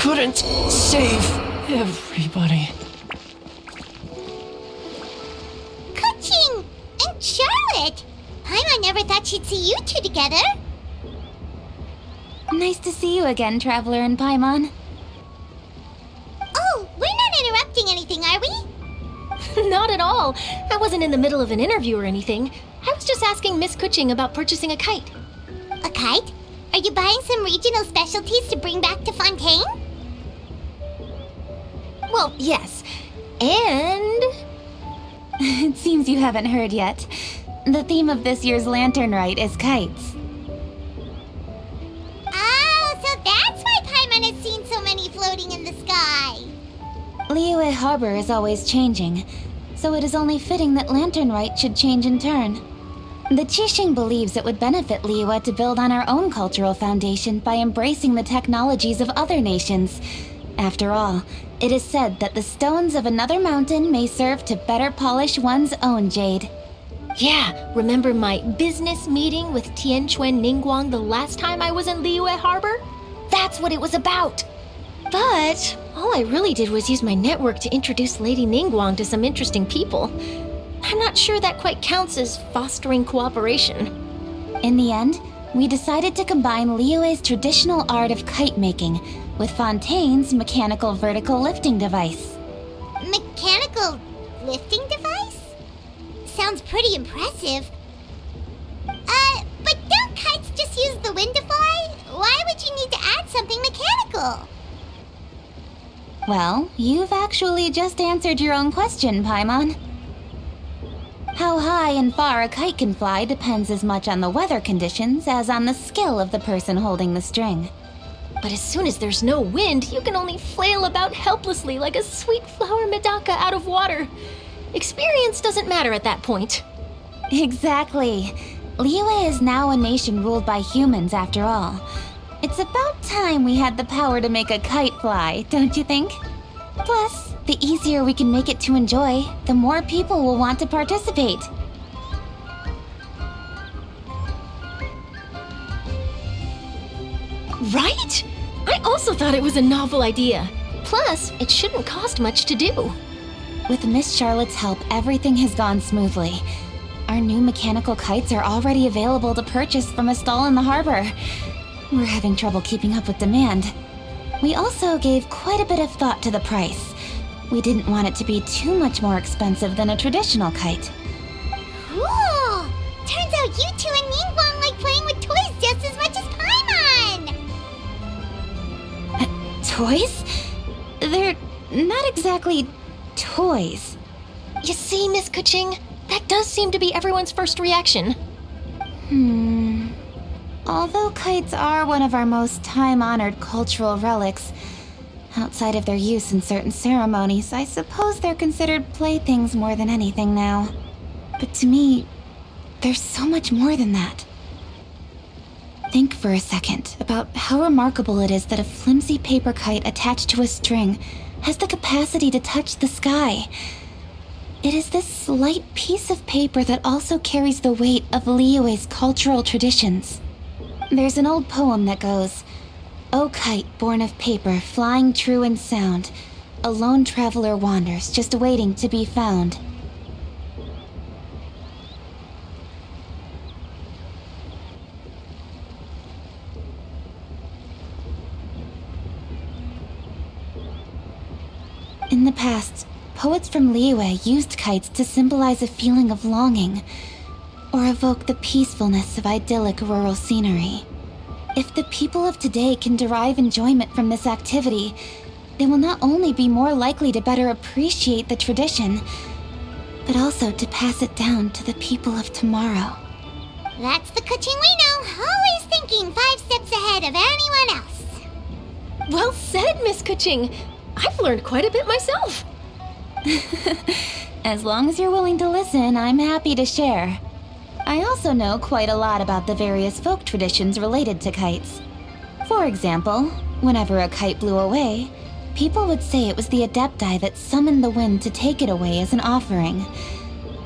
couldn't save everybody. Chim and Charlotte! I never thought she'd see you two together. Nice to see you again, Traveler and Paimon. Oh, we're not interrupting anything, are we? Not at all. I wasn't in the middle of an interview or anything. I was just asking Miss Kuching about purchasing a kite. A kite? Are you buying some regional specialties to bring back to Fontaine? Well, yes. And... It seems you haven't heard yet. The theme of this year's Lantern Rite is kites. Oh, so that's why Paimon has seen so many floating in the sky. Liyue Harbor is always changing, so it is only fitting that Lantern Rite should change in turn. The Qixing believes it would benefit Liyue to build on our own cultural foundation by embracing the technologies of other nations. After all, it is said that the stones of another mountain may serve to better polish one's own jade. Yeah, remember my business meeting with Tianquan Ningguang the last time I was in Liyue Harbor? That's what it was about. But all I really did was use my network to introduce Lady Ningguang to some interesting people. I'm not sure that quite counts as fostering cooperation. In the end, we decided to combine Liyue's traditional art of kite making with Fontaine's mechanical vertical lifting device. Mechanical lifting device? Sounds pretty impressive. But don't kites just use the wind to fly? Why would you need to add something mechanical? Well, you've actually just answered your own question, Paimon. How high and far a kite can fly depends as much on the weather conditions as on the skill of the person holding the string. But as soon as there's no wind, you can only flail about helplessly like a sweet flower medaka out of water. Experience doesn't matter at that point. Exactly. Liyue is now a nation ruled by humans, after all. It's about time we had the power to make a kite fly, don't you think? Plus, the easier we can make it to enjoy, the more people will want to participate. Right? I also thought it was a novel idea. Plus, it shouldn't cost much to do. With Miss Charlotte's help, everything has gone smoothly. Our new mechanical kites are already available to purchase from a stall in the harbor. We're having trouble keeping up with demand. We also gave quite a bit of thought to the price. We didn't want it to be too much more expensive than a traditional kite. Cool! Turns out you two and Ningguang like playing with toys just as much as Paimon! Toys? They're not exactly toys. You see, Miss Kuching, that does seem to be everyone's first reaction. Although kites are one of our most time-honored cultural relics, outside of their use in certain ceremonies, I suppose they're considered playthings more than anything now. But to me, there's so much more than that. Think for a second about how remarkable it is that a flimsy paper kite attached to a string has the capacity to touch the sky. It is this slight piece of paper that also carries the weight of Liyue's cultural traditions. There's an old poem that goes, "O kite born of paper, flying true in sound, a lone traveler wanders, just waiting to be found." In the past, poets from Liyue used kites to symbolize a feeling of longing, or evoke the peacefulness of idyllic rural scenery. If the people of today can derive enjoyment from this activity, they will not only be more likely to better appreciate the tradition, but also to pass it down to the people of tomorrow. That's the Kuching we know, always thinking 5 steps ahead of anyone else. Well said, Miss Kuching. I've learned quite a bit myself. As long as you're willing to listen, I'm happy to share. I also know quite a lot about the various folk traditions related to kites. For example, whenever a kite blew away, people would say it was the Adepti that summoned the wind to take it away as an offering.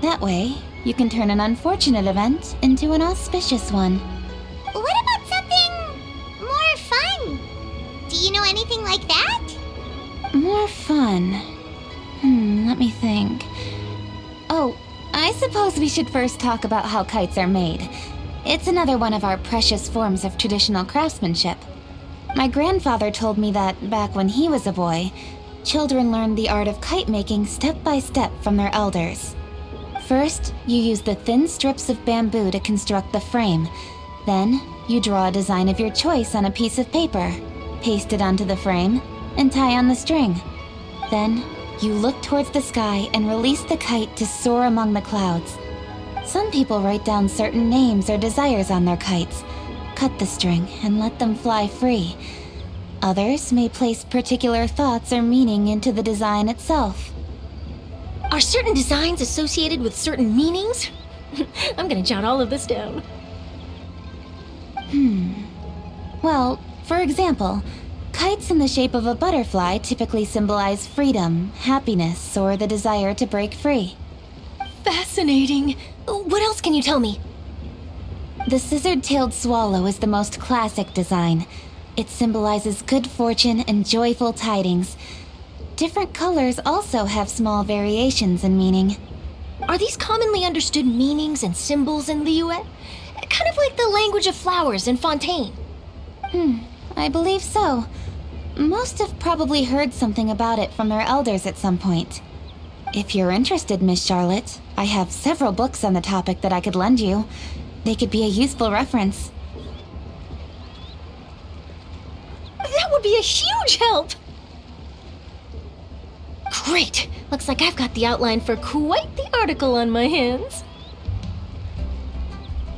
That way, you can turn an unfortunate event into an auspicious one. What about something more fun? Do you know anything like that? More fun. Let me think. Oh, I suppose we should first talk about how kites are made. It's another one of our precious forms of traditional craftsmanship. My grandfather told me that, back when he was a boy, children learned the art of kite making step by step from their elders. First, you use the thin strips of bamboo to construct the frame. Then, you draw a design of your choice on a piece of paper, paste it onto the frame, and tie on the string. Then, you look towards the sky and release the kite to soar among the clouds. Some people write down certain names or desires on their kites, cut the string, and let them fly free. Others may place particular thoughts or meaning into the design itself. Are certain designs associated with certain meanings? I'm gonna jot all of this down. Well, for example, kites in the shape of a butterfly typically symbolize freedom, happiness, or the desire to break free. Fascinating. What else can you tell me? The scissored-tailed swallow is the most classic design. It symbolizes good fortune and joyful tidings. Different colors also have small variations in meaning. Are these commonly understood meanings and symbols in Liyue? Kind of like the language of flowers in Fontaine. I believe so. Most have probably heard something about it from their elders at some point. If you're interested, Miss Charlotte, I have several books on the topic that I could lend you. They could be a useful reference. That would be a huge help! Great! Looks like I've got the outline for quite the article on my hands.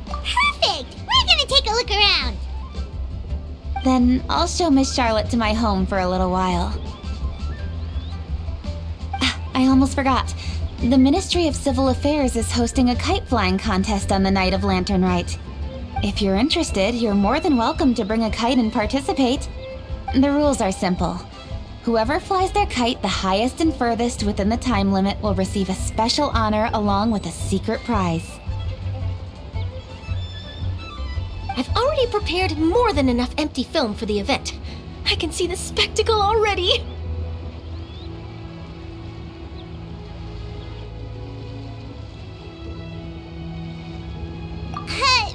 Perfect! We're gonna take a look around. Then I'll show Miss Charlotte to my home for a little while. I almost forgot. The Ministry of Civil Affairs is hosting a kite flying contest on the night of Lantern Rite. If you're interested, you're more than welcome to bring a kite and participate. The rules are simple. Whoever flies their kite the highest and furthest within the time limit will receive a special honor along with a secret prize. I've already prepared more than enough empty film for the event. I can see the spectacle already.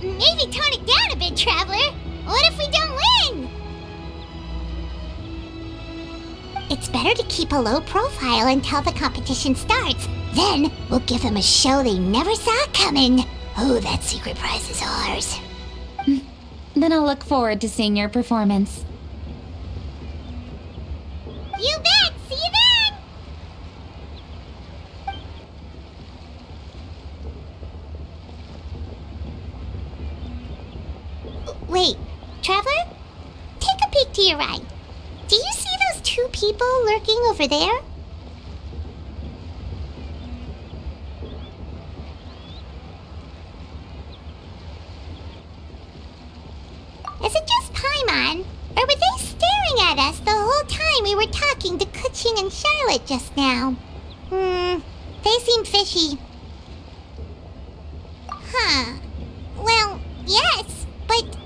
Maybe tone it down a bit, Traveler. What if we don't win? It's better to keep a low profile until the competition starts. Then we'll give them a show they never saw coming. Oh, that secret prize is ours. Then I'll look forward to seeing your performance. You bet! See you then! Wait, Traveler? Take a peek to your right. Do you see those two people lurking over there? Is it just Paimon? Or were they staring at us the whole time we were talking to Kuching and Charlotte just now? They seem fishy. Huh. Well, yes, but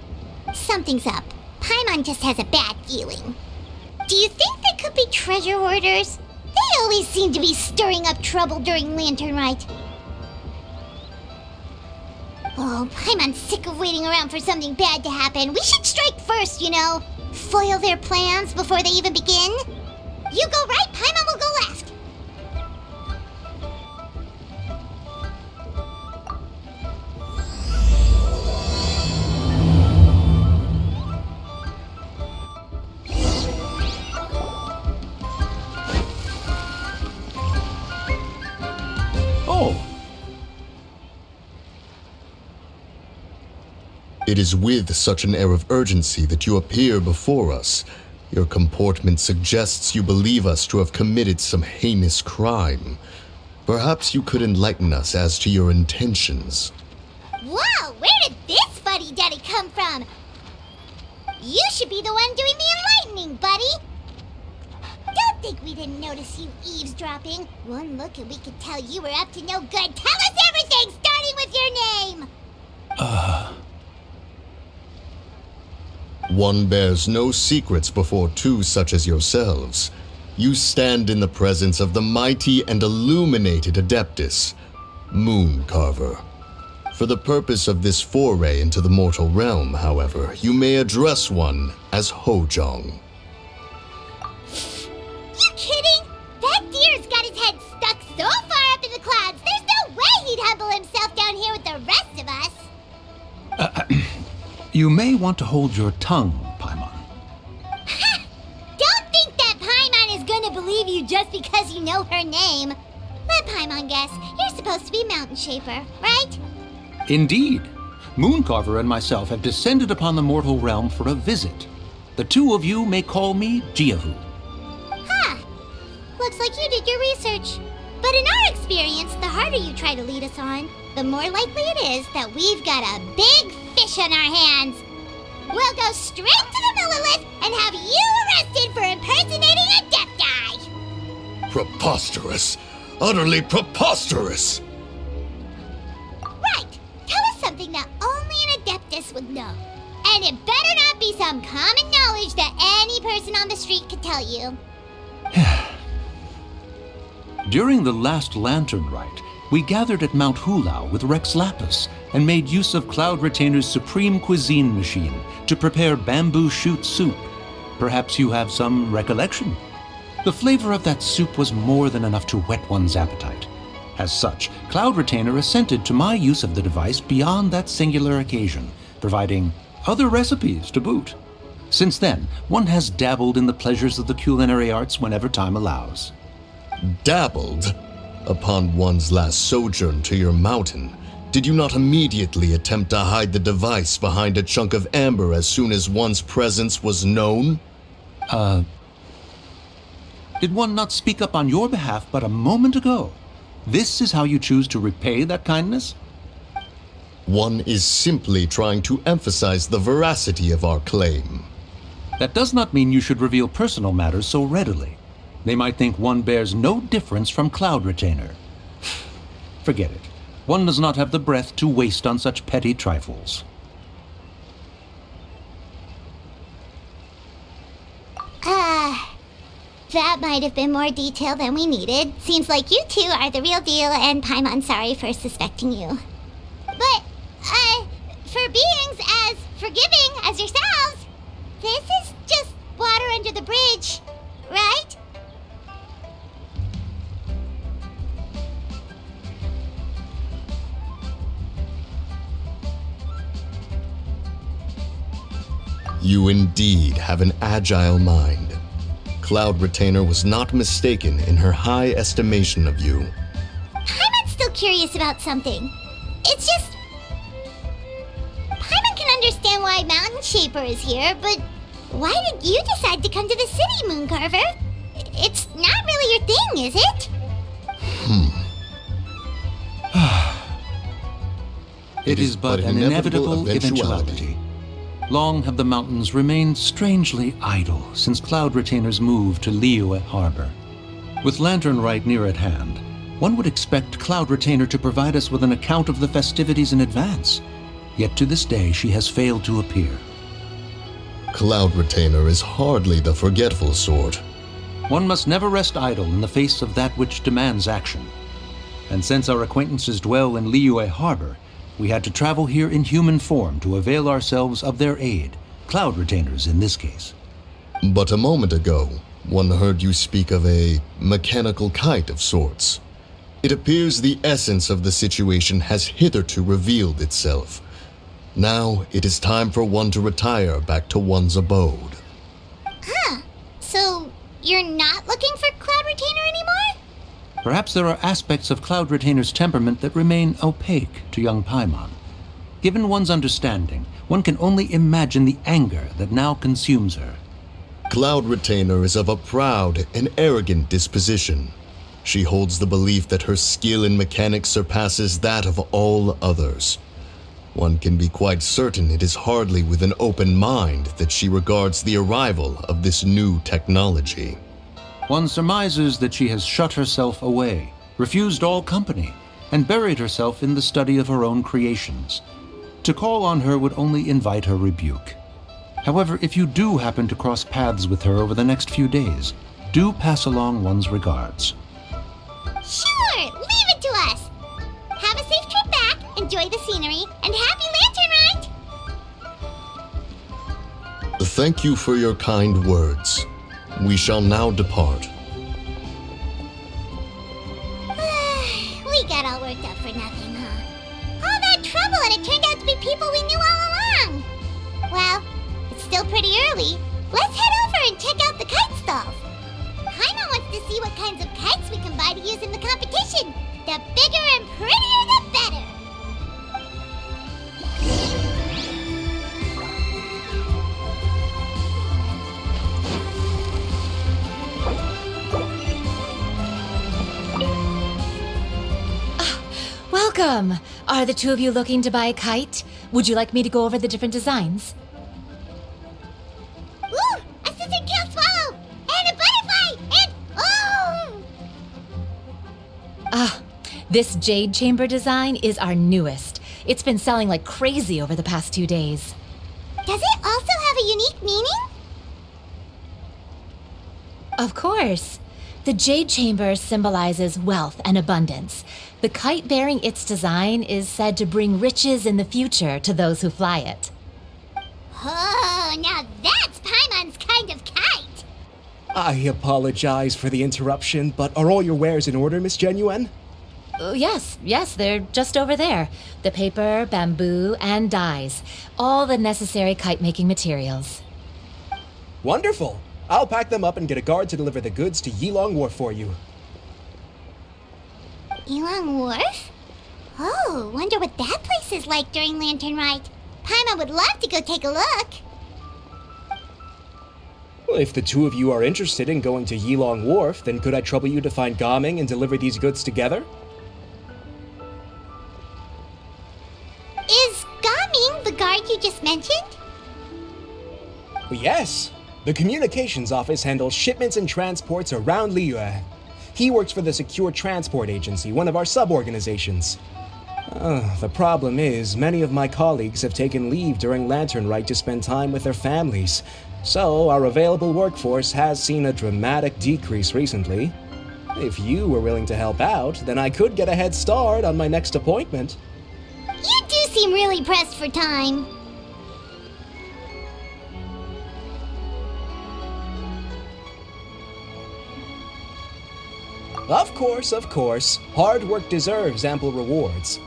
something's up. Paimon just has a bad feeling. Do you think they could be treasure hoarders? They always seem to be stirring up trouble during Lantern Rite. Oh, Paimon's sick of waiting around for something bad to happen. We should strike first, you know. Foil their plans before they even begin. You go right, Paimon will go left. Oh! It is with such an air of urgency that you appear before us. Your comportment suggests you believe us to have committed some heinous crime. Perhaps you could enlighten us as to your intentions. Whoa, where did this fuddy-duddy come from? You should be the one doing the enlightening, buddy. Don't think we didn't notice you eavesdropping. One look and we could tell you were up to no good. Tell us everything, starting with your name. One bears no secrets before two such as yourselves. You stand in the presence of the mighty and illuminated Adeptus, Moon Carver. For the purpose of this foray into the mortal realm, however, you may address one as Hojong. You kidding? That deer's got his head stuck so far up in the clouds, there's no way he'd humble himself down here with the rest of us. You may want to hold your tongue, Paimon. Don't think that Paimon is gonna believe you just because you know her name. Let Paimon guess. You're supposed to be Mountain Shaper, right? Indeed. Mooncarver and myself have descended upon the mortal realm for a visit. The two of you may call me Jiahu. Looks like you did your research. But in our experience, the harder you try to lead us on, the more likely it is that we've got a big fish on our hands. We'll go straight to the Millilith and have you arrested for impersonating a Adepti. Preposterous! Utterly preposterous! Right. Tell us something that only an Adeptus would know. And it better not be some common knowledge that any person on the street could tell you. During the last lantern rite, we gathered at Mount Hulau with Rex Lapis and made use of Cloud Retainer's supreme cuisine machine to prepare bamboo shoot soup. Perhaps you have some recollection? The flavor of that soup was more than enough to whet one's appetite. As such, Cloud Retainer assented to my use of the device beyond that singular occasion, providing other recipes to boot. Since then, one has dabbled in the pleasures of the culinary arts whenever time allows. Dabbled? Upon one's last sojourn to your mountain, did you not immediately attempt to hide the device behind a chunk of amber as soon as one's presence was known? Did one not speak up on your behalf but a moment ago? This is how you choose to repay that kindness? One is simply trying to emphasize the veracity of our claim. That does not mean you should reveal personal matters so readily. They might think one bears no difference from Cloud Retainer. Forget it. One does not have the breath to waste on such petty trifles. That might have been more detail than we needed. Seems like you two are the real deal, and Paimon's sorry for suspecting you. But, for beings as forgiving as yourselves, this is just water under the bridge, right? You indeed have an agile mind. Cloud Retainer was not mistaken in her high estimation of you. Paimon's still curious about something. It's just... Paimon can understand why Mountain Shaper is here, but why did you decide to come to the city, Mooncarver? It's not really your thing, is it? It is but an inevitable eventuality. Long have the mountains remained strangely idle since Cloud Retainer's move to Liyue Harbor. With Lantern Rite near at hand, one would expect Cloud Retainer to provide us with an account of the festivities in advance. Yet to this day she has failed to appear. Cloud Retainer is hardly the forgetful sort. One must never rest idle in the face of that which demands action. And since our acquaintances dwell in Liyue Harbor, we had to travel here in human form to avail ourselves of their aid, Cloud Retainers in this case. But a moment ago, one heard you speak of a mechanical kite of sorts. It appears the essence of the situation has hitherto revealed itself. Now it is time for one to retire back to one's abode. So, you're not looking for Cloud Retainer anymore? Perhaps there are aspects of Cloud Retainer's temperament that remain opaque to young Paimon. Given one's understanding, one can only imagine the anger that now consumes her. Cloud Retainer is of a proud and arrogant disposition. She holds the belief that her skill in mechanics surpasses that of all others. One can be quite certain it is hardly with an open mind that she regards the arrival of this new technology. One surmises that she has shut herself away, refused all company, and buried herself in the study of her own creations. To call on her would only invite her rebuke. However, if you do happen to cross paths with her over the next few days, do pass along one's regards. Sure, leave it to us. Have a safe trip back, enjoy the scenery, and happy lantern ride! Thank you for your kind words. We shall now depart. We got all worked up for nothing, huh? All that trouble and it turned out to be people we knew all along. Well, it's still pretty early. Let's head over and check out the kite stalls. Paimon wants to see what kinds of kites we can buy to use in the competition. The bigger and prettier, the better. Welcome! Are the two of you looking to buy a kite? Would you like me to go over the different designs? Ooh, a scissor-tail swallow! And a butterfly! And oh! This jade chamber design is our newest. It's been selling like crazy over the past 2 days. Does it also have a unique meaning? Of course. The jade chamber symbolizes wealth and abundance. The kite bearing its design is said to bring riches in the future to those who fly it. Oh, now that's Paimon's kind of kite! I apologize for the interruption, but are all your wares in order, Miss Genuine? Yes, they're just over there. The paper, bamboo, and dyes. All the necessary kite-making materials. Wonderful! I'll pack them up and get a guard to deliver the goods to Yilong Wharf for you. Yilong Wharf? Oh, wonder what that place is like during Lantern Rite. Paimon would love to go take a look. Well, if the two of you are interested in going to Yilong Wharf, then could I trouble you to find Gaming and deliver these goods together? Is Gaming the guard you just mentioned? Well, yes. The communications office handles shipments and transports around Liyue. He works for the Secure Transport Agency, one of our sub-organizations. The problem is, many of my colleagues have taken leave during Lantern Rite to spend time with their families, so our available workforce has seen a dramatic decrease recently. If you were willing to help out, then I could get a head start on my next appointment. You do seem really pressed for time. Of course. Hard work deserves ample rewards.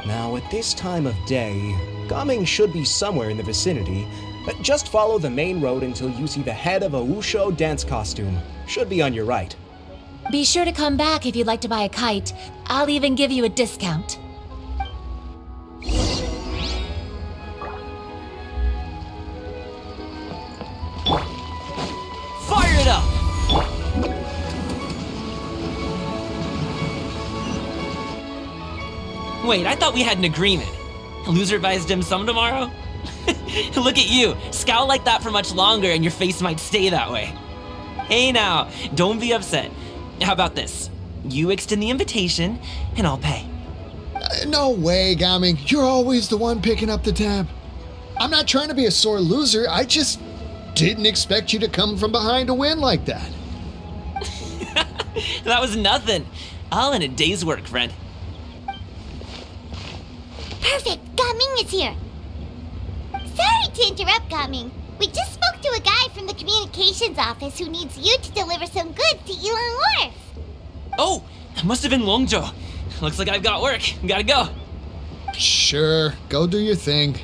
Now, at this time of day, Gaming should be somewhere in the vicinity, but just follow the main road until you see the head of a Wushu dance costume. Should be on your right. Be sure to come back if you'd like to buy a kite. I'll even give you a discount. Fire it up! Wait, I thought we had an agreement. Loser buys dim sum tomorrow? Look at you, scowl like that for much longer and your face might stay that way. Hey now, don't be upset. How about this? You extend the invitation, and I'll pay. No way, Gaming. You're always the one picking up the tab. I'm not trying to be a sore loser. I just didn't expect you to come from behind to win like that. That was nothing. All in a day's work, friend. Perfect, Gaming is here. Sorry to interrupt, Gaming. We just spoke to a guy from the communications office who needs you to deliver some goods to Yilong Wharf. Oh, it must have been Longzhou. Looks like I've got work. Gotta go. Sure, go do your thing.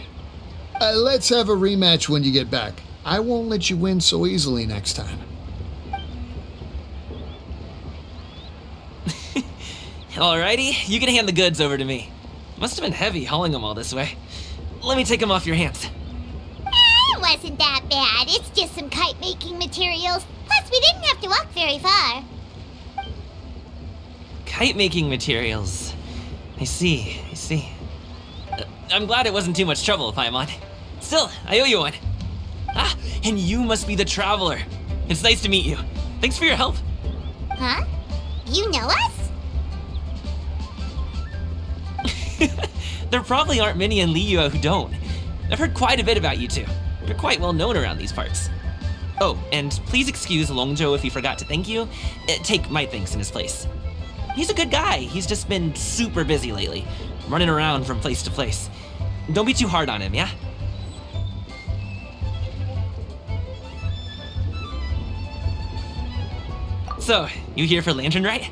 Let's have a rematch when you get back. I won't let you win so easily next time. Alrighty, you can hand the goods over to me. Must have been heavy hauling them all this way. Let me take them off your hands. It wasn't that bad. It's just some kite-making materials. Plus, we didn't have to walk very far. Kite-making materials. I see. I'm glad it wasn't too much trouble, Paimon. Still, I owe you one. Ah, and you must be the traveler. It's nice to meet you. Thanks for your help. Huh? You know us? There probably aren't many in Liyue who don't. I've heard quite a bit about you two. You're quite well known around these parts. Oh, and please excuse Longzhou if he forgot to thank you. Take my thanks in his place. He's a good guy. He's just been super busy lately, running around from place to place. Don't be too hard on him, yeah? So, you here for Lantern Rite?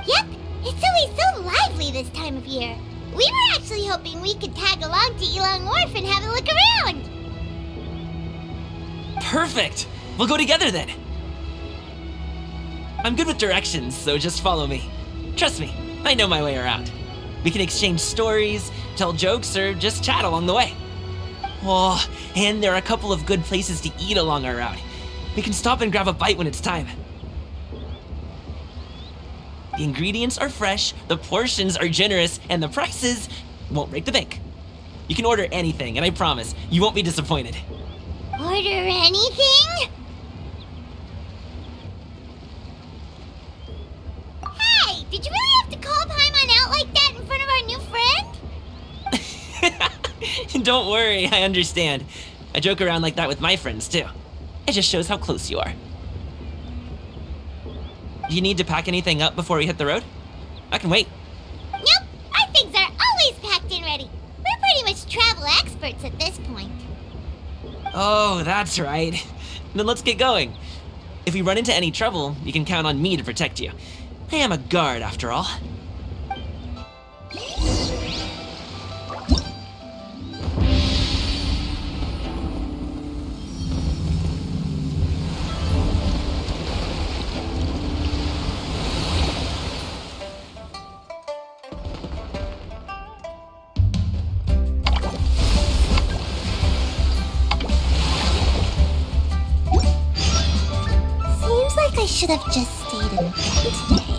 Yep, it's always so lively this time of year. We were actually hoping we could tag along to Elong Wharf and have a look around. Perfect! We'll go together then. I'm good with directions, so just follow me. Trust me, I know my way around. We can exchange stories, tell jokes, or just chat along the way. Oh, and there are a couple of good places to eat along our route. We can stop and grab a bite when it's time. The ingredients are fresh, the portions are generous, and the prices won't break the bank. You can order anything, and I promise, you won't be disappointed. Order anything? Hey, did you really have to call Paimon out like that in front of our new friend? Don't worry, I understand. I joke around like that with my friends, too. It just shows how close you are. Do you need to pack anything up before we hit the road? I can wait. Nope, our things are always packed and ready. We're pretty much travel experts at this point. Oh, that's right. Then let's get going. If we run into any trouble, you can count on me to protect you. I am a guard, after all. Seems like I should have just stayed in bed today.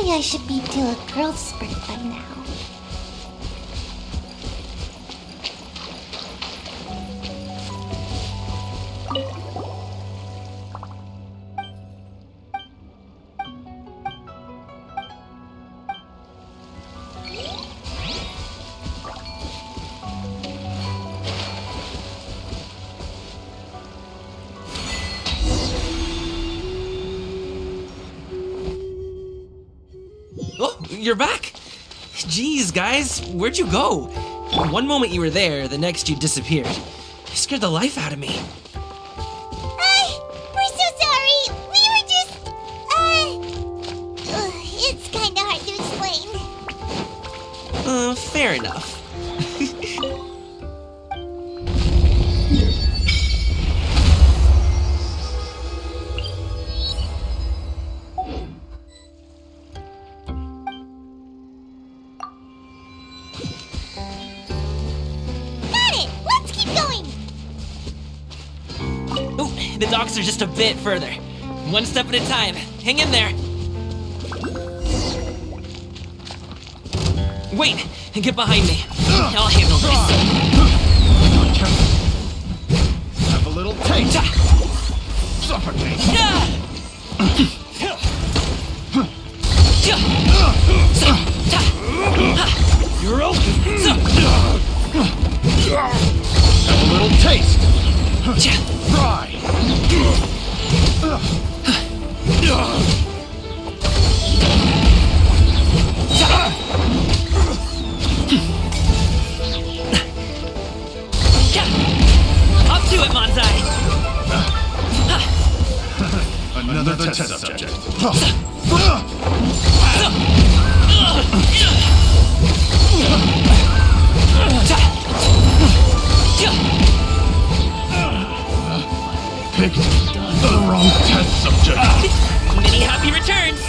Really, I should be due a growth spurt by now. Oh, you're back! Jeez, guys, where'd you go? One moment you were there, the next you disappeared. You scared the life out of me. We're so sorry. We were just, it's kinda hard to explain. Fair enough. Got it! Let's keep going! Oh, the docks are just a bit further. One step at a time. Hang in there. Wait, get behind me. I'll handle this. Have a little taste. Suffocate. You're open. Have a little taste. Try. Up to it, Manzai. Another test subject. Picked the wrong test subject. Many happy returns.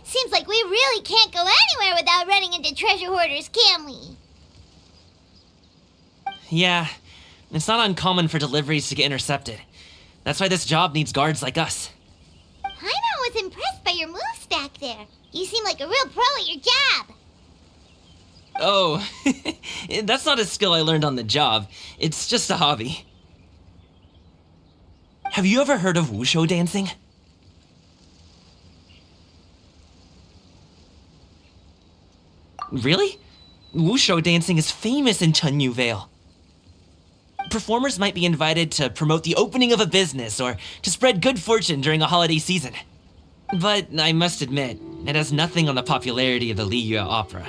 Seems like we really can't go anywhere without running into treasure hoarders, can we? Yeah, it's not uncommon for deliveries to get intercepted. That's why this job needs guards like us. Paimon was impressed by your moves back there. You seem like a real pro at your job. Oh, that's not a skill I learned on the job. It's just a hobby. Have you ever heard of wushu dancing? Really? Wushu dancing is famous in Chunyu Vale. Performers might be invited to promote the opening of a business or to spread good fortune during a holiday season. But I must admit, it has nothing on the popularity of the Liyue opera.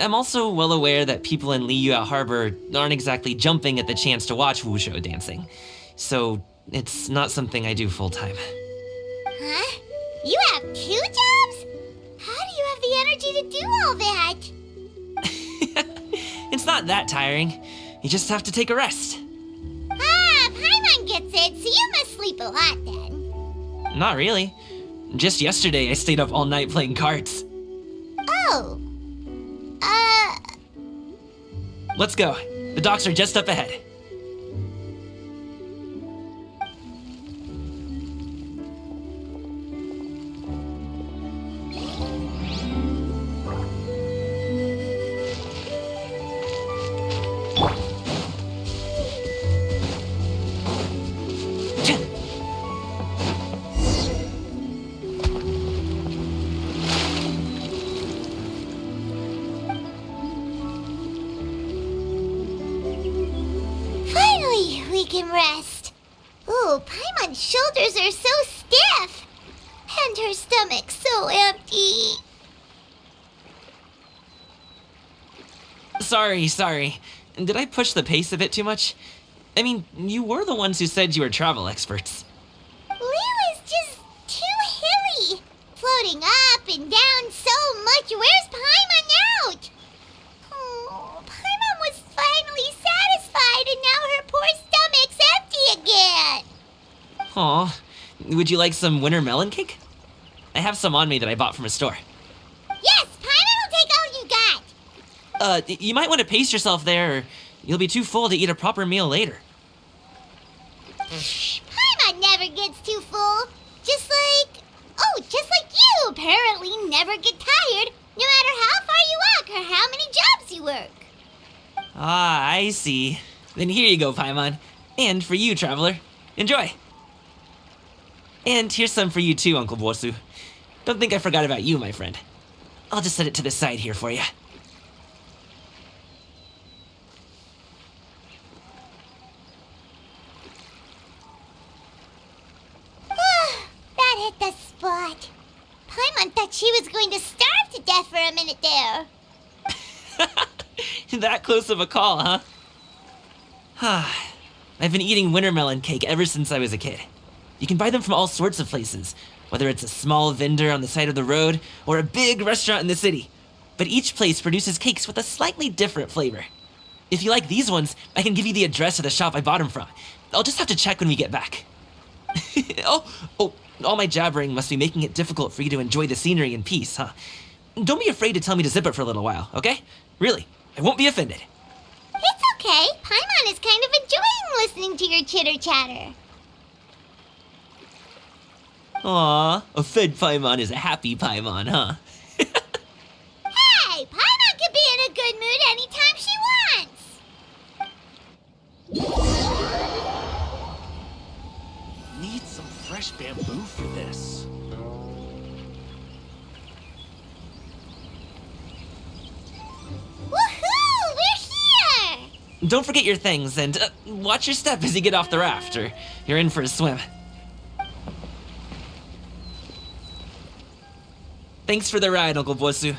I'm also well aware that people in Liyue Harbor aren't exactly jumping at the chance to watch wushu dancing, so it's not something I do full-time. Huh? You have 2 jobs? How do you have the energy to do all that? It's not that tiring. You just have to take a rest. Paimon gets it, so you must sleep a lot then. Not really. Just yesterday, I stayed up all night playing cards. Oh. Let's go. The docks are just up ahead. Finally, we can rest. Ooh, Paimon's shoulders are so stiff. And her stomach so empty. Sorry. Did I push the pace a bit too much? I mean, you were the ones who said you were travel experts. Liu is just too hilly. Floating up and down so much. Where's Paimon out? Oh, Paimon was finally satisfied and now her poor stomach's empty again. Aw, would you like some winter melon cake? I have some on me that I bought from a store. Yes, Paimon will take all you got. You might want to pace yourself there, or you'll be too full to eat a proper meal later. Paimon never gets too full. Just like you apparently never get tired, no matter how far you walk or how many jobs you work. Ah, I see. Then here you go, Paimon. And for you, traveler. Enjoy. And here's some for you too, Uncle Bosu. Don't think I forgot about you, my friend. I'll just set it to the side here for you. That hit the spot. Paimon thought she was going to starve to death for a minute there. That close of a call, huh? I've been eating wintermelon cake ever since I was a kid. You can buy them from all sorts of places, whether it's a small vendor on the side of the road or a big restaurant in the city. But each place produces cakes with a slightly different flavor. If you like these ones, I can give you the address of the shop I bought them from. I'll just have to check when we get back. Oh, all my jabbering must be making it difficult for you to enjoy the scenery in peace, huh? Don't be afraid to tell me to zip it for a little while, okay? Really, I won't be offended. It's okay. Paimon is kind of enjoying listening to your chitter-chatter. Aw, a fed Paimon is a happy Paimon, huh? Hey, Paimon can be in a good mood anytime she wants. Need some fresh bamboo for this. Woohoo! We're here! Don't forget your things, and watch your step as you get off the raft, or you're in for a swim. Thanks for the ride, Uncle Bosu.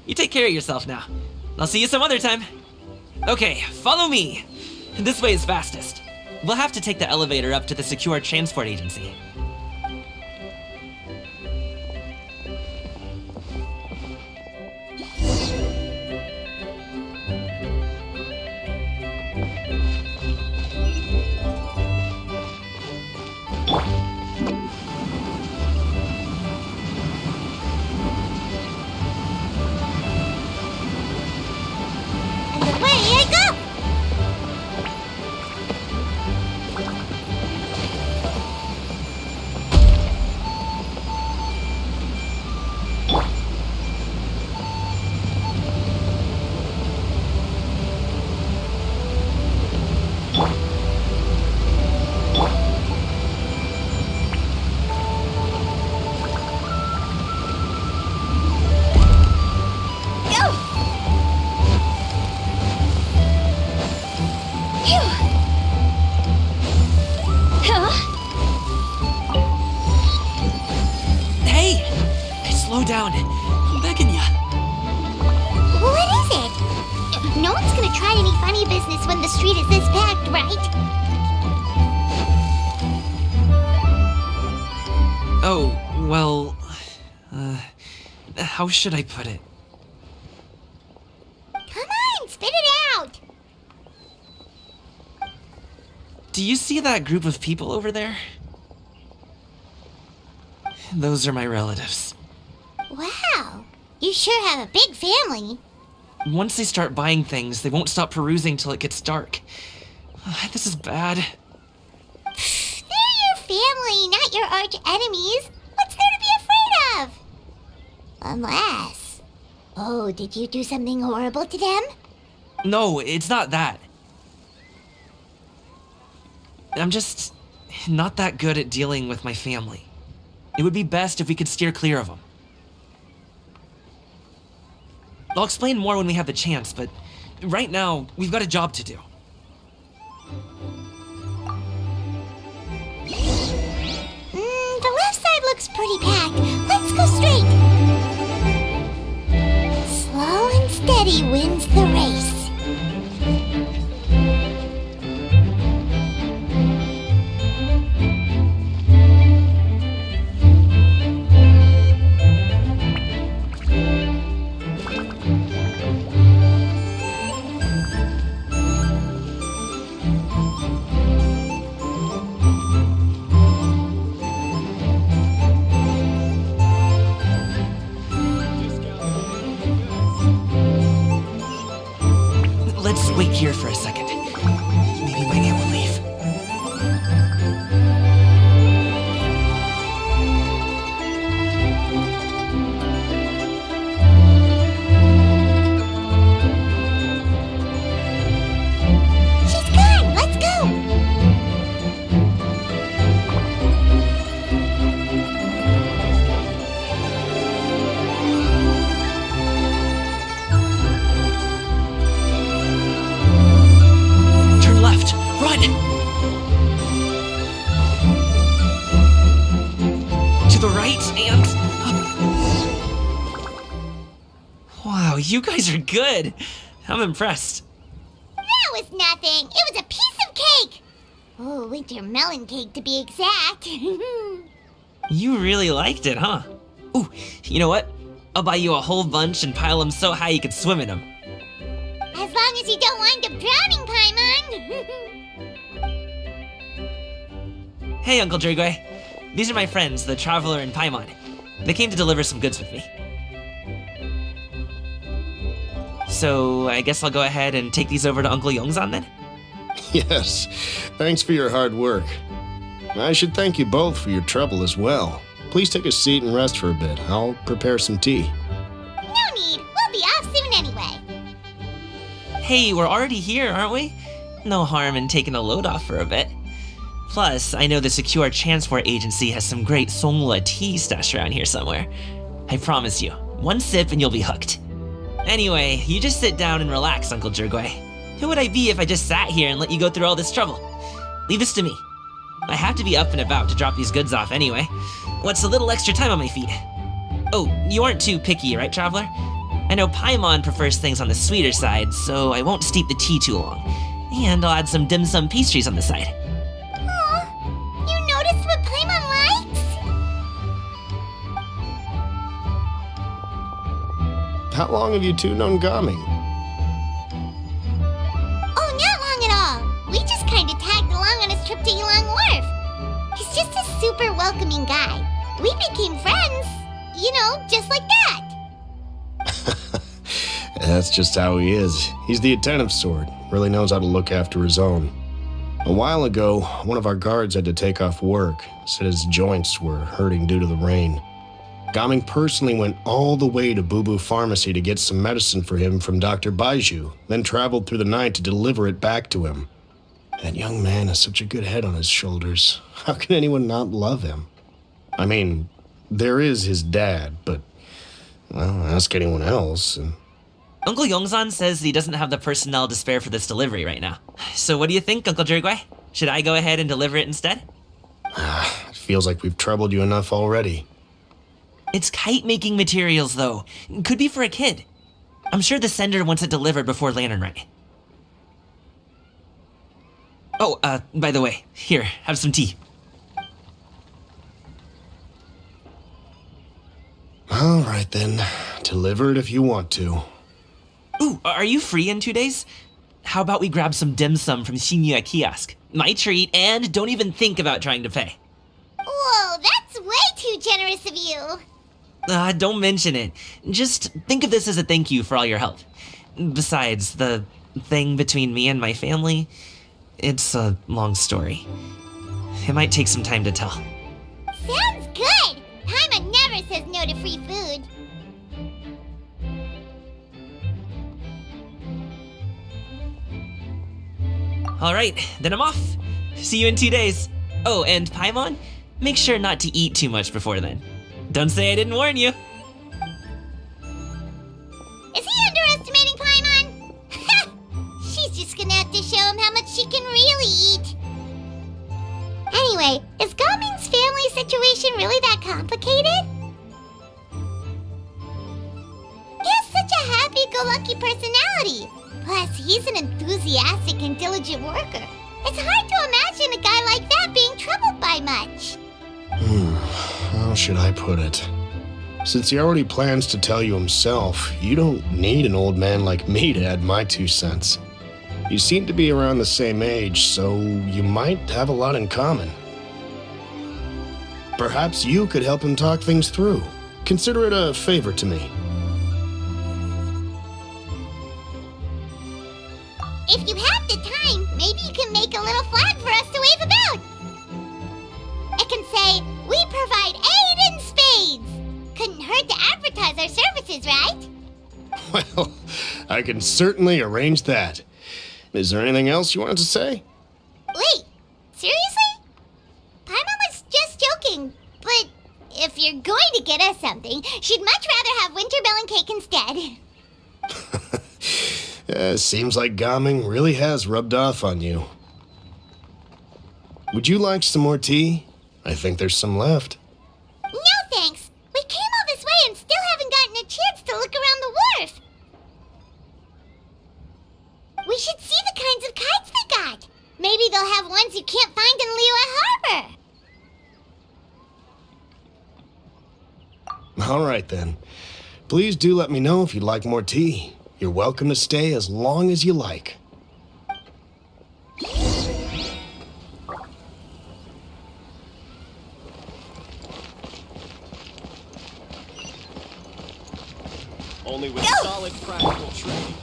You take care of yourself now. I'll see you some other time. Okay, follow me. This way is fastest. We'll have to take the elevator up to the secure transport agency. Slow down. I'm begging ya. What is it? No one's gonna try any funny business when the street is this packed, right? Oh, well... how should I put it? Come on, spit it out! Do you see that group of people over there? Those are my relatives. Wow, you sure have a big family. Once they start buying things, they won't stop perusing till it gets dark. This is bad. They're your family, not your arch enemies. What's there to be afraid of? Unless... Oh, did you do something horrible to them? No, it's not that. I'm just not that good at dealing with my family. It would be best if we could steer clear of them. I'll explain more when we have the chance, but right now, we've got a job to do. The left side looks pretty packed. Let's go straight. Slow and steady wins the race. wait here for a second. Maybe my aunt will leave. She's gone! Let's go! Turn left! Run! To the right and up. Wow, you guys are good. I'm impressed. That was nothing. It was a piece of cake. Oh, winter melon cake to be exact. You really liked it, huh? Ooh, you know what? I'll buy you a whole bunch and pile them so high you could swim in them. As long as you don't wind up drowning, Paimon. Hey, Uncle Drigway. These are my friends, the Traveler and Paimon. They came to deliver some goods with me. So, I guess I'll go ahead and take these over to Uncle Yongzan then? Yes, thanks for your hard work. I should thank you both for your trouble as well. Please take a seat and rest for a bit. I'll prepare some tea. No need. We'll be off soon anyway. Hey, we're already here, aren't we? No harm in taking a load off for a bit. Plus, I know the Secure Transport Agency has some great Songhua tea stashed around here somewhere. I promise you, one sip and you'll be hooked. Anyway, you just sit down and relax, Uncle Drigway. Who would I be if I just sat here and let you go through all this trouble? Leave this to me. I have to be up and about to drop these goods off anyway. What's a little extra time on my feet? Oh, you aren't too picky, right, Traveler? I know Paimon prefers things on the sweeter side, so I won't steep the tea too long. And I'll add some dim sum pastries on the side. Aw, you noticed what Paimon likes? How long have you two known Gaming? Oh, not long at all. We just kind of tagged along on his trip to Yulong Wharf. He's just a super welcoming guy. We became friends, you know, just like that. That's just how he is. He's the attentive sort, really knows how to look after his own. A while ago, one of our guards had to take off work, said his joints were hurting due to the rain. Gaming personally went all the way to Boo Boo Pharmacy to get some medicine for him from Dr. Baiju, then traveled through the night to deliver it back to him. That young man has such a good head on his shoulders. How can anyone not love him? I mean, there is his dad, but, well, ask anyone else. And Uncle Yongzan says he doesn't have the personnel to spare for this delivery right now. So what do you think, Uncle Drigway? Should I go ahead and deliver it instead? It feels like we've troubled you enough already. It's kite-making materials, though. Could be for a kid. I'm sure the sender wants it delivered before Lantern Rite. Oh, by the way, here, have some tea. All right then, deliver it if you want to. Ooh, are you free in 2 days? How about we grab some dim sum from Shinya Kiosk? My treat, and don't even think about trying to pay. Whoa, that's way too generous of you. Don't mention it. Just think of this as a thank you for all your help. Besides, the thing between me and my family, it's a long story. It might take some time to tell. Sounds good. Paimon never says no to free food. Alright, then I'm off. See you in 2 days. Oh, and Paimon, make sure not to eat too much before then. Don't say I didn't warn you. Is he underestimating Paimon? She's just gonna have to show him how much she can really eat. Anyway, is Gaming's family situation really that complicated? He has such a happy-go-lucky personality. Plus, he's an enthusiastic and diligent worker. It's hard to imagine a guy like that being troubled by much. How should I put it? Since he already plans to tell you himself, you don't need an old man like me to add my 2 cents. You seem to be around the same age, so you might have a lot in common. Perhaps you could help him talk things through. Consider it a favor to me. If you have the time, maybe you can make a little flag for us to wave about. It can say, "We provide aid in spades." Couldn't hurt to advertise our services, right? Well, I can certainly arrange that. Is there anything else you wanted to say? Wait, seriously? Paimon was just joking, but if you're going to get us something, she'd much rather have winter melon cake instead. Seems like Gaming really has rubbed off on you. Would you like some more tea? I think there's some left. No thanks. We came all this way and still haven't gotten a chance to look around the wharf. We should see the kinds of kites they got. Maybe they'll have ones you can't find in Liyue Harbor. All right, then. Please do let me know if you'd like more tea. You're welcome to stay as long as you like. Only with solid practical training.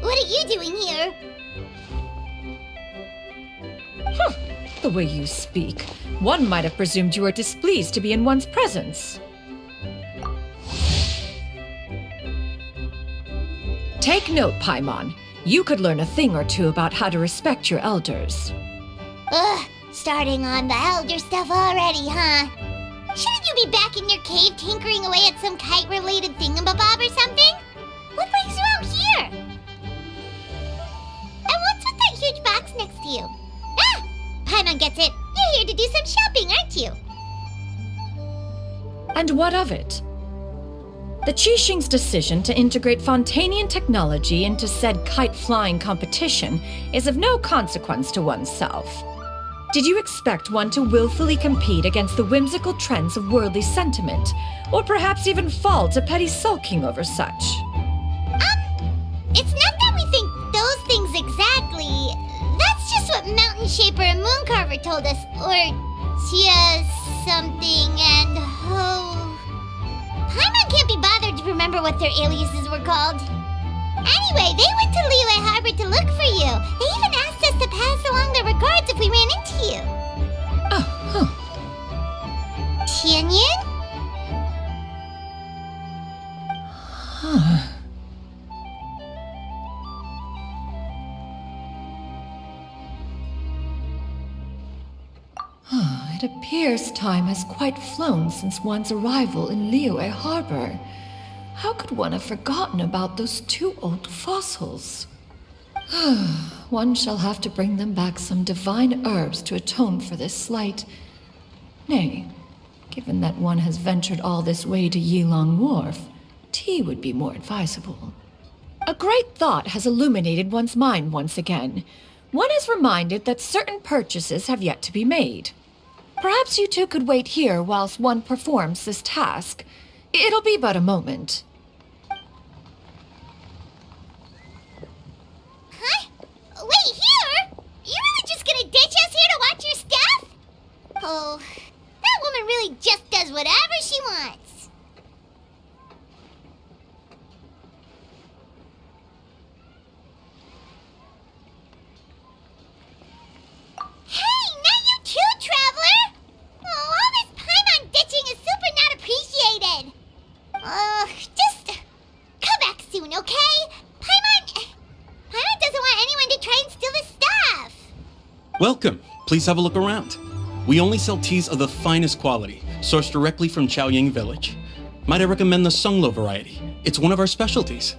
What are you doing here? The way you speak, one might have presumed you were displeased to be in one's presence. Take note, Paimon. You could learn a thing or two about how to respect your elders. Ugh, starting on the elder stuff already, huh? Shouldn't you be back in your cave tinkering away at some kite-related thingamabob or something? What brings you out here? And what's with that huge box next to you? Ah! Paimon gets it. You're here to do some shopping, aren't you? And what of it? The Qixing's decision to integrate Fontanian technology into said kite-flying competition is of no consequence to oneself. Did you expect one to willfully compete against the whimsical trends of worldly sentiment, or perhaps even fall to petty sulking over such? It's not that we think those things exactly. That's just what Mountain Shaper and Moon Carver told us. Or Tia something and Ho. Paimon can't be bothered to remember what their aliases were called. Anyway, they went to Liyue Harbor to look for you. They even asked us to pass along their regards if we ran into you. Oh, huh. Tianyin? Huh. It appears time has quite flown since one's arrival in Liyue Harbor. How could one have forgotten about those two old fossils? One shall have to bring them back some divine herbs to atone for this slight. Nay, given that one has ventured all this way to Yilong Wharf, tea would be more advisable. A great thought has illuminated one's mind once again. One is reminded that certain purchases have yet to be made. Perhaps you two could wait here whilst one performs this task. It'll be but a moment. Huh? Wait, here? You really just gonna ditch us here to watch your stuff? Oh, that woman really just does whatever she wants. Hey, not you too, Traveler! Oh, all this Paimon ditching is super not appreciated. Just come back soon, okay? Paimon doesn't want anyone to try and steal his stuff. Welcome. Please have a look around. We only sell teas of the finest quality, sourced directly from Chaoying Village. Might I recommend the Sunglo variety? It's one of our specialties.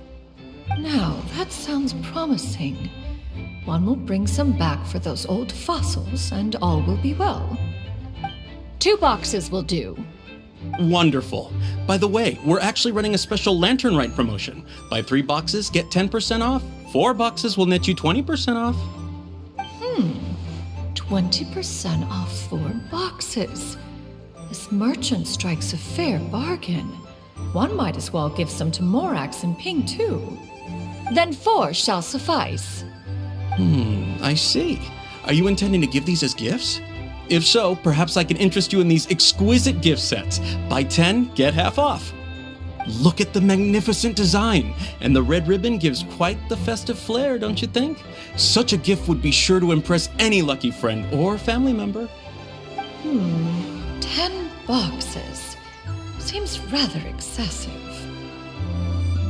Now, that sounds promising. One will bring some back for those old fossils, and all will be well. 2 boxes will do. Wonderful. By the way, we're actually running a special Lantern Rite promotion. Buy 3 boxes, get 10% off. 4 boxes will net you 20% off. 20% off 4 boxes. This merchant strikes a fair bargain. One might as well give some to Morax and Ping too. Then 4 shall suffice. I see. Are you intending to give these as gifts? If so, perhaps I can interest you in these exquisite gift sets. Buy 10, get half off. Look at the magnificent design, and the red ribbon gives quite the festive flair, don't you think? Such a gift would be sure to impress any lucky friend or family member. 10 boxes. Seems rather excessive.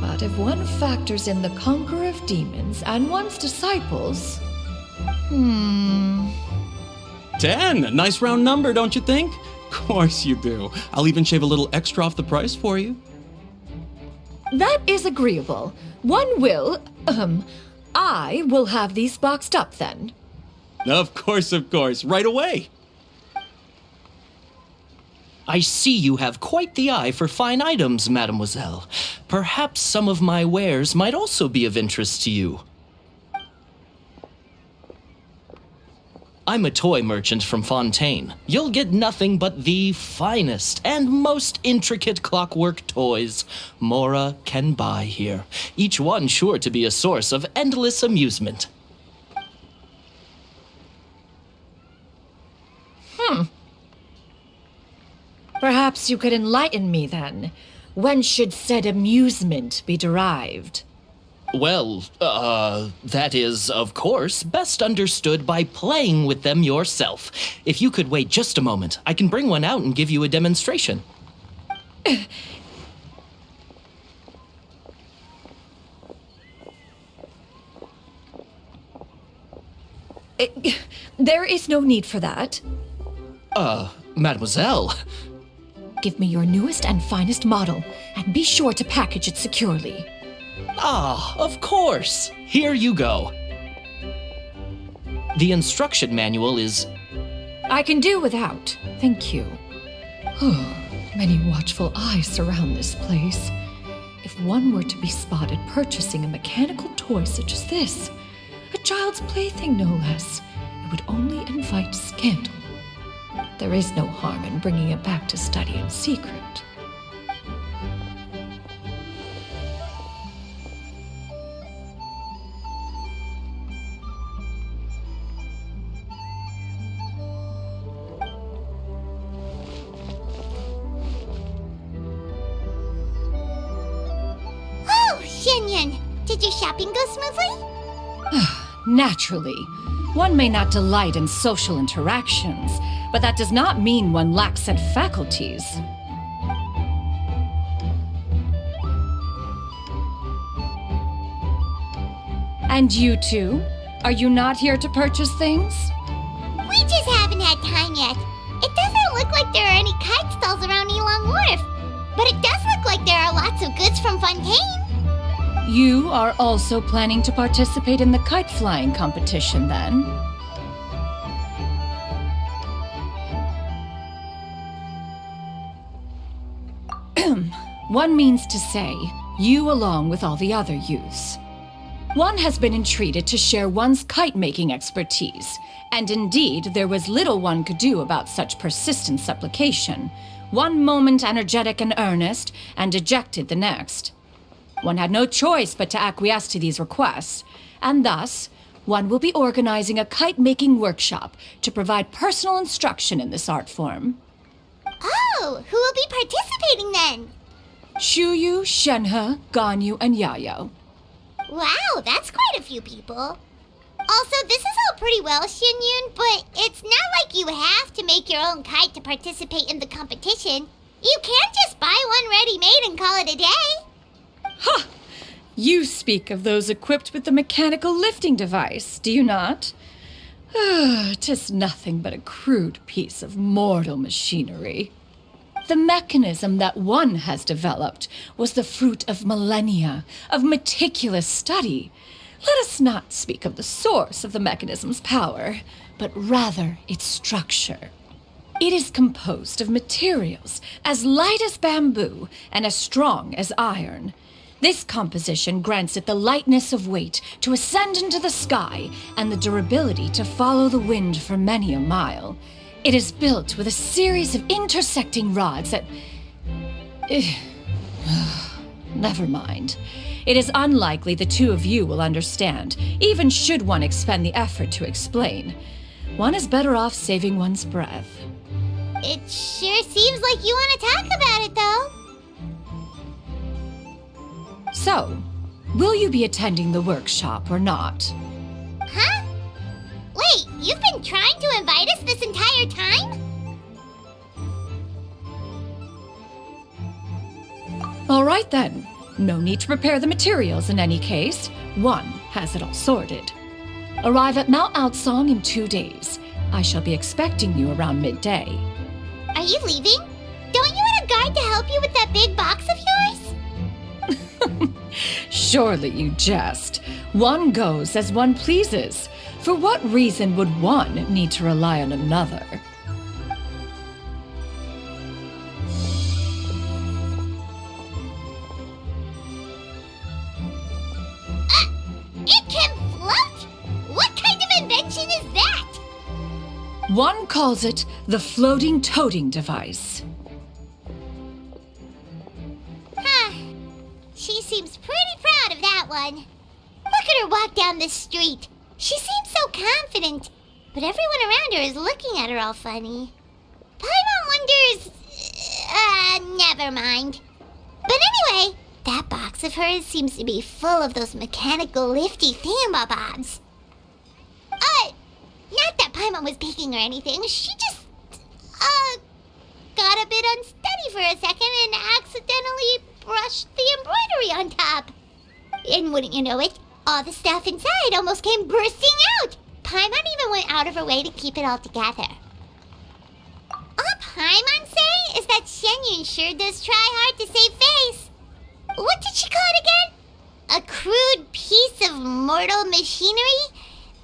But if one factors in the conqueror of demons and one's disciples... 10! A nice round number, don't you think? Of course you do. I'll even shave a little extra off the price for you. That is agreeable. One will, I will have these boxed up then. Of course, right away. I see you have quite the eye for fine items, mademoiselle. Perhaps some of my wares might also be of interest to you. I'm a toy merchant from Fontaine. You'll get nothing but the finest and most intricate clockwork toys Mora can buy here, each one sure to be a source of endless amusement. Perhaps you could enlighten me then. When should said amusement be derived? Well, that is, of course, best understood by playing with them yourself. If you could wait just a moment, I can bring one out and give you a demonstration. There is no need for that. Mademoiselle. Give me your newest and finest model, and be sure to package it securely. Ah, of course. Here you go. The instruction manual is... I can do without, thank you. Many watchful eyes surround this place. If one were to be spotted purchasing a mechanical toy such as this, a child's plaything no less, it would only invite scandal. There is no harm in bringing it back to study in secret. Did your shopping go smoothly? Naturally. One may not delight in social interactions, but that does not mean one lacks said faculties. And you two? Are you not here to purchase things? We just haven't had time yet. It doesn't look like there are any kite stalls around Elong Wharf, but it does look like there are lots of goods from Fontaine. You are also planning to participate in the kite flying competition, then? One means to say, you along with all the other youths. One has been entreated to share one's kite-making expertise, and indeed there was little one could do about such persistent supplication. One moment energetic and earnest, and dejected the next. One had no choice but to acquiesce to these requests, and thus, one will be organizing a kite-making workshop to provide personal instruction in this art form. Oh, who will be participating then? Shuyu, Shenhe, Ganyu, and Yayo. Wow, that's quite a few people. Also, this is all pretty well, Xinyun, but it's not like you have to make your own kite to participate in the competition. You can't just buy one ready-made and call it a day. Ha! You speak of those equipped with the mechanical lifting device, do you not? 'Tis nothing but a crude piece of mortal machinery. The mechanism that one has developed was the fruit of millennia of meticulous study. Let us not speak of the source of the mechanism's power, but rather its structure. It is composed of materials as light as bamboo and as strong as iron. This composition grants it the lightness of weight to ascend into the sky and the durability to follow the wind for many a mile. It is built with a series of intersecting rods that... Never mind. It is unlikely the two of you will understand, even should one expend the effort to explain. one is better off saving one's breath. It sure seems like you want to talk about it, though. So, will you be attending the workshop or not? Huh? Wait, you've been trying to invite us this entire time? All right then. No need to prepare the materials in any case. One has it all sorted. Arrive at Mount Outsong in 2 days. I shall be expecting you around midday. Are you leaving? Don't you want a guard to help you with that big box of yours? Surely you jest. One goes as one pleases. For what reason would one need to rely on another? It can float? What kind of invention is that? One calls it the floating toting device. Huh. She seems pretty proud of that one. Look at her walk down the street. She seems so confident, but everyone around her is looking at her all funny. Paimon wonders... never mind. But anyway, that box of hers seems to be full of those mechanical lifty thingamabobs. Not that Paimon was peeking or anything. She just, got a bit unsteady for a second and accidentally brushed the embroidery on top. And wouldn't you know it, all the stuff inside almost came bursting out. Paimon even went out of her way to keep it all together. All Paimon say is that Shenyun sure does try hard to save face. What did she call it again? A crude piece of mortal machinery?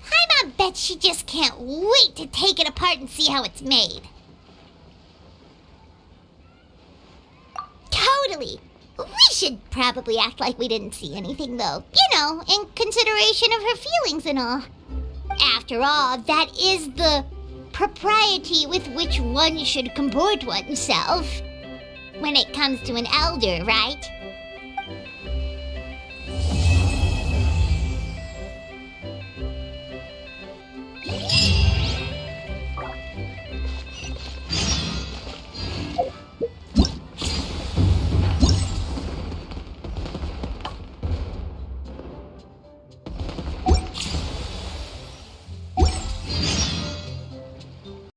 Paimon bet she just can't wait to take it apart and see how it's made. Totally. We should probably act like we didn't see anything, though. You know, in consideration of her feelings and all. After all, that is the propriety with which one should comport oneself. When it comes to an elder, right?